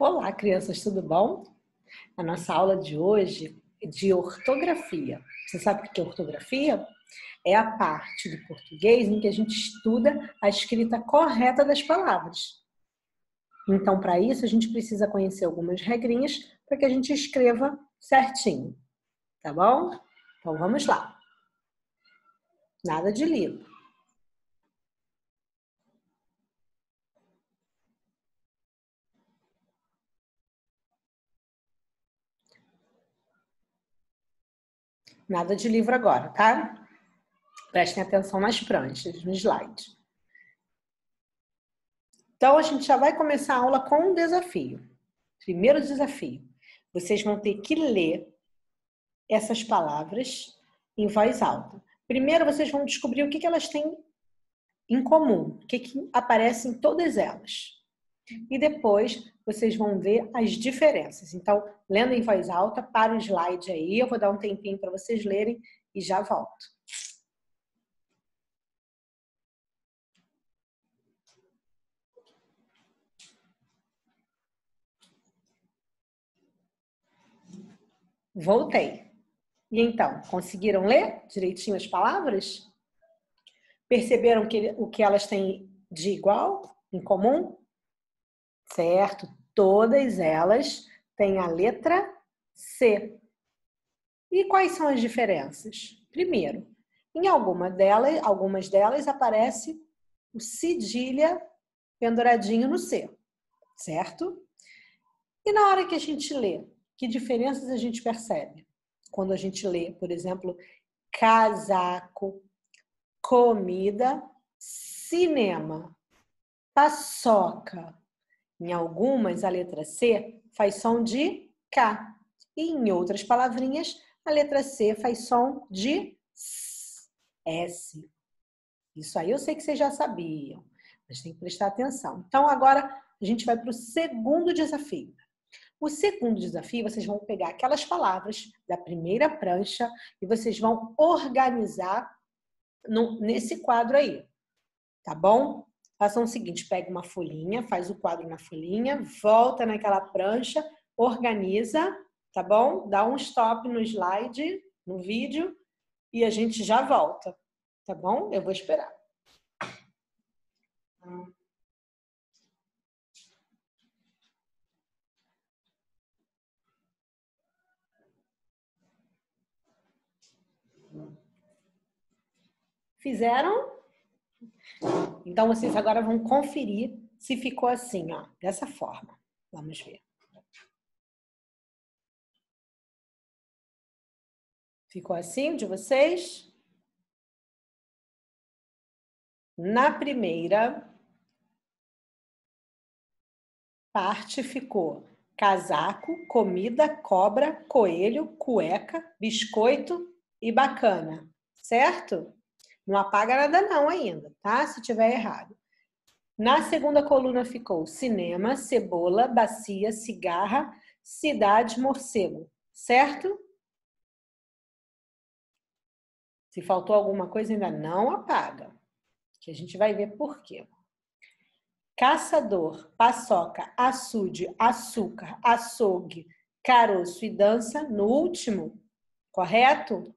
Olá, crianças, tudo bom? A nossa aula de hoje é de ortografia. Você sabe o que é ortografia? É a parte do português em que a gente estuda a escrita correta das palavras. Então, para isso, a gente precisa conhecer algumas regrinhas para que a gente escreva certinho, tá bom? Então, vamos lá. Nada de livro. Nada de livro agora, tá? Prestem atenção nas pranchas, no slide. Então, a gente já vai começar a aula com um desafio. Primeiro desafio. Vocês vão ter que ler essas palavras em voz alta. Primeiro, vocês vão descobrir o que elas têm em comum, o que aparece em todas elas. E depois, vocês vão ver as diferenças. Então, lendo em voz alta, para o slide aí, eu vou dar um tempinho para vocês lerem e já volto. Voltei. E então, conseguiram ler direitinho as palavras? Perceberam o que elas têm de igual, em comum? Certo? Todas elas têm a letra C. E quais são as diferenças? Primeiro, em algumas delas aparece o cedilha penduradinho no C, certo? E na hora que a gente lê, que diferenças a gente percebe? Quando a gente lê, por exemplo, casaco, comida, cinema, paçoca. Em algumas, a letra C faz som de K. E em outras palavrinhas, a letra C faz som de S. Isso aí eu sei que vocês já sabiam, mas tem que prestar atenção. Então, agora a gente vai para o segundo desafio. O segundo desafio, vocês vão pegar aquelas palavras da primeira prancha e vocês vão organizar nesse quadro aí, tá bom? Façam o seguinte, pega uma folhinha, faz o quadro na folhinha, volta naquela prancha, organiza, tá bom? Dá um stop no slide, no vídeo, e a gente já volta, tá bom? Eu vou esperar. Fizeram? Então, vocês agora vão conferir se ficou assim, ó, dessa forma. Vamos ver. Ficou assim de vocês? Na primeira parte ficou casaco, comida, cobra, coelho, cueca, biscoito e bacana, certo? Não apaga nada não ainda, tá? Se tiver errado. Na segunda coluna ficou cinema, cebola, bacia, cigarra, cidade, morcego, certo? Se faltou alguma coisa, ainda não apaga, que a gente vai ver por quê. Caçador, paçoca, açude, açúcar, açougue, caroço e dança no último, correto?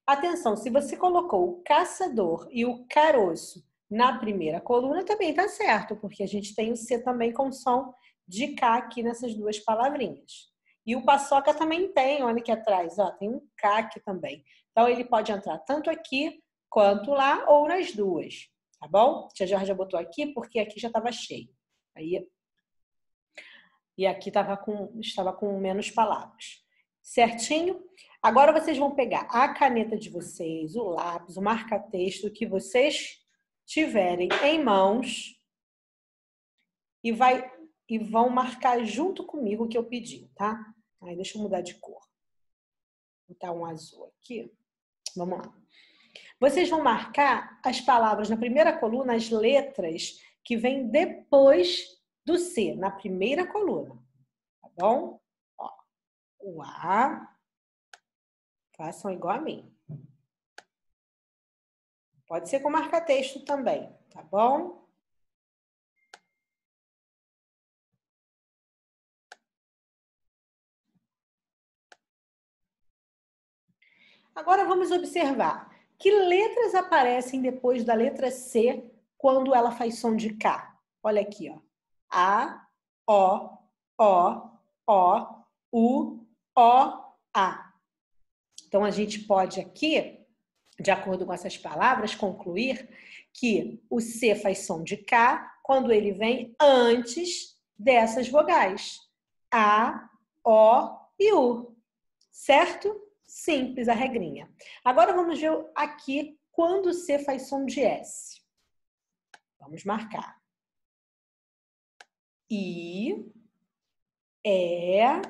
Atenção, se você colocou o caçador e o caroço na primeira coluna, também está certo, porque a gente tem o C também com som de K aqui nessas duas palavrinhas. E o paçoca também tem, olha aqui atrás, ó, tem um K aqui também. Então, ele pode entrar tanto aqui quanto lá ou nas duas, tá bom? A tia Jorge já botou aqui porque aqui já estava cheio. Aí, e aqui estava com menos palavras. Certinho? Agora vocês vão pegar a caneta de vocês, o lápis, o marca-texto que vocês tiverem em mãos e vão marcar junto comigo o que eu pedi, tá? Aí deixa eu mudar de cor. Vou botar um azul aqui. Vamos lá. Vocês vão marcar as palavras na primeira coluna, as letras que vêm depois do C, na primeira coluna, tá bom? Ó, o A, façam igual a mim. Pode ser com marca-texto também, tá bom? Agora vamos observar. Que letras aparecem depois da letra C quando ela faz som de K? Olha aqui, ó. A, O, U, O, A. Então, a gente pode aqui, de acordo com essas palavras, concluir que o C faz som de K quando ele vem antes dessas vogais. A, O e U. Certo? Simples a regrinha. Agora vamos ver aqui quando o C faz som de S. Vamos marcar. I, I,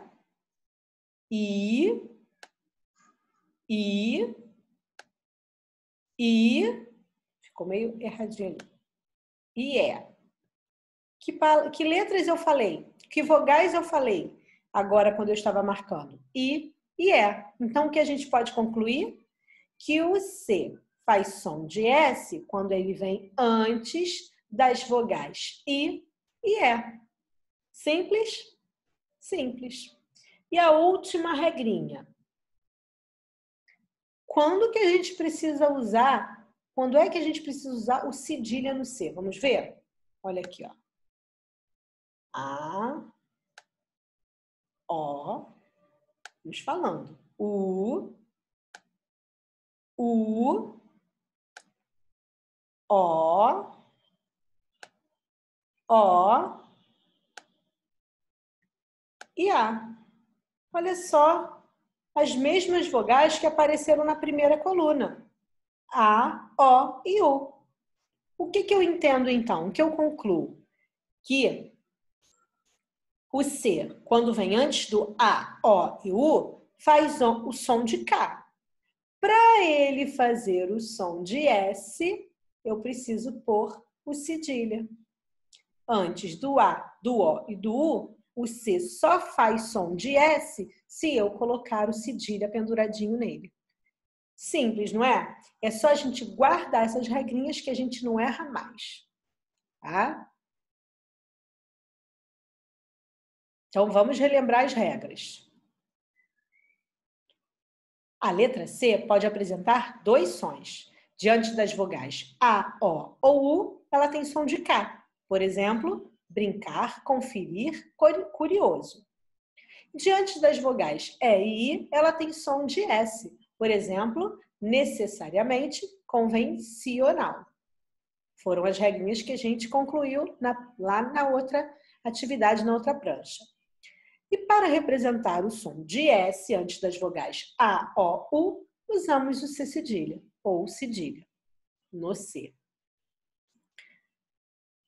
ficou meio erradinho ali. Que letras eu falei? Que vogais eu falei? Agora, quando eu estava marcando. I e E. Então, o que a gente pode concluir? Que o C faz som de S quando ele vem antes das vogais I e E. Simples? Simples. E a última regrinha. Quando que a gente precisa usar? Quando é que a gente precisa usar o cedilha no C? Vamos ver? Olha aqui, ó. A, O, vamos falando. U, O, e A. Olha só, as mesmas vogais que apareceram na primeira coluna. A, O e U. O que eu entendo, então? O que eu concluo? Que o C, quando vem antes do A, O e U, faz o som de K. Para ele fazer o som de S, eu preciso pôr o cedilha. Antes do A, do O e do U, o C só faz som de S se eu colocar o cedilha penduradinho nele. Simples, não é? É só a gente guardar essas regrinhas que a gente não erra mais. Tá? Então, vamos relembrar as regras. A letra C pode apresentar dois sons. Diante das vogais A, O ou U, ela tem som de K. Por exemplo, brincar, conferir, curioso. Diante das vogais E e I, ela tem som de S. Por exemplo, necessariamente, convencional. Foram as regrinhas que a gente concluiu lá na outra atividade, na outra prancha. E para representar o som de S antes das vogais A, O, U, usamos o C cedilha, ou cedilha, no C.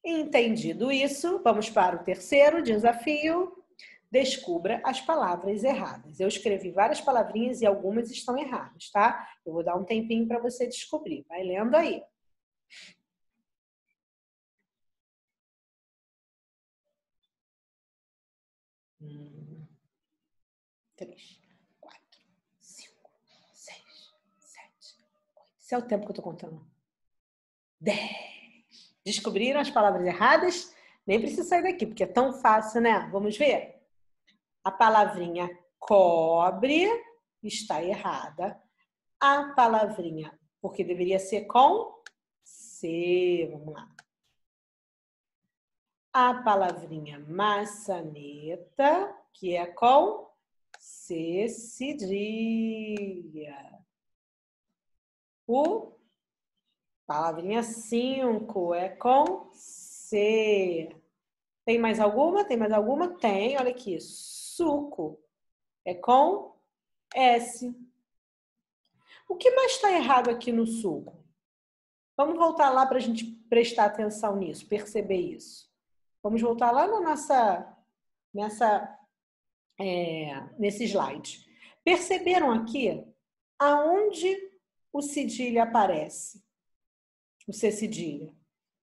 Entendido isso, vamos para o terceiro desafio. Descubra as palavras erradas. Eu escrevi várias palavrinhas e algumas estão erradas, tá? Eu vou dar um tempinho para você descobrir. Vai lendo aí. Três, 4, 5, 6, 7, 8. Esse é o tempo que eu tô contando. 10. Descobriram as palavras erradas? Nem preciso sair daqui, porque é tão fácil, né? Vamos ver? A palavrinha cobre está errada. A palavrinha, porque deveria ser com C, vamos lá. A palavrinha maçaneta, que é com C cedilha. O palavrinha 5 é com C. Tem mais alguma? Tem mais alguma? Tem, olha aqui. Suco é com S. O que mais está errado aqui no suco? Vamos voltar lá para a gente prestar atenção nisso, perceber isso. Vamos voltar lá na nesse slide. Perceberam aqui aonde o cedilha aparece? O C cedilha?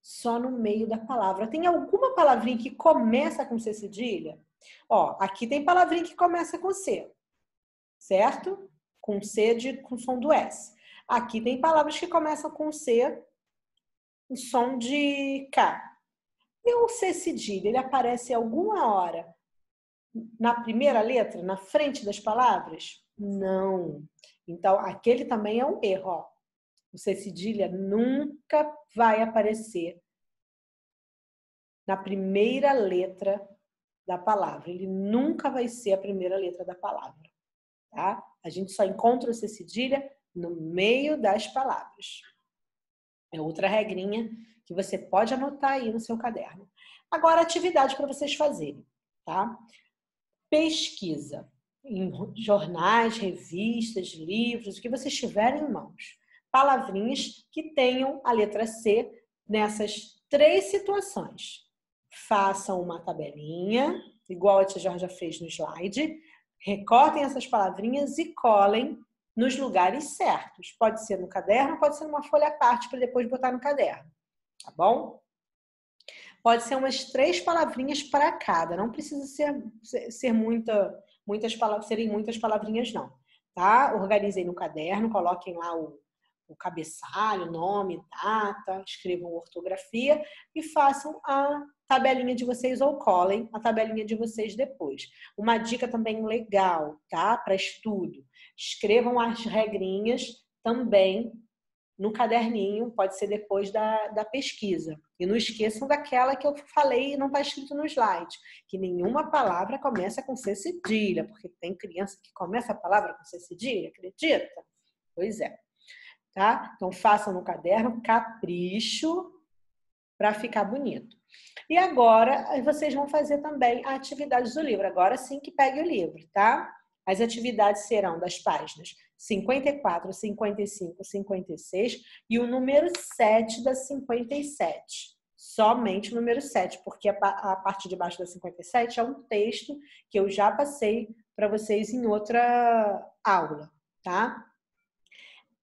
Só no meio da palavra. Tem alguma palavrinha que começa com C cedilha? Ó, aqui tem palavrinha que começa com C, certo? Com C com som do S. Aqui tem palavras que começam com C, o som de K. E o C cedilha, ele aparece alguma hora na primeira letra, na frente das palavras? Não. Então, aquele também é um erro, ó. O C cedilha nunca vai aparecer na primeira letra da palavra. Ele nunca vai ser a primeira letra da palavra, tá? A gente só encontra o C cedilha no meio das palavras. É outra regrinha que você pode anotar aí no seu caderno. Agora, atividade para vocês fazerem, tá? Pesquisa em jornais, revistas, livros, o que vocês tiverem em mãos. Palavrinhas que tenham a letra C nessas 3 situações. Façam uma tabelinha, igual a tia Georgia fez no slide. Recortem essas palavrinhas e colem nos lugares certos. Pode ser no caderno, pode ser numa folha à parte para depois botar no caderno, tá bom? Pode ser umas 3 palavrinhas para cada, não precisa ser muitas palavras, serem muitas palavrinhas não, tá? Organizem no caderno, coloquem lá o cabeçalho, nome, data, escrevam ortografia e façam a tabelinha de vocês ou colhem a tabelinha de vocês depois. Uma dica também legal, tá? Para estudo. Escrevam as regrinhas também no caderninho, pode ser depois da pesquisa. E não esqueçam daquela que eu falei e não está escrito no slide, que nenhuma palavra começa com C cedilha, porque tem criança que começa a palavra com C cedilha, acredita? Pois é. Tá? Então, façam no caderno, capricho, para ficar bonito. E agora, vocês vão fazer também a atividade do livro. Agora sim que pegue o livro, tá? As atividades serão das páginas 54, 55, 56 e o número 7 da 57. Somente o número 7, porque a parte de baixo da 57 é um texto que eu já passei para vocês em outra aula, tá?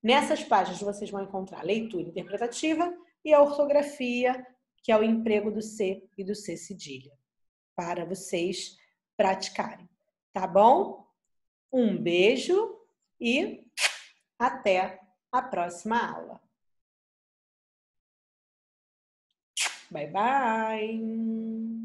Nessas páginas vocês vão encontrar a leitura interpretativa e a ortografia, que é o emprego do C e do C cedilha, para vocês praticarem. Tá bom? Um beijo e até a próxima aula. Bye, bye!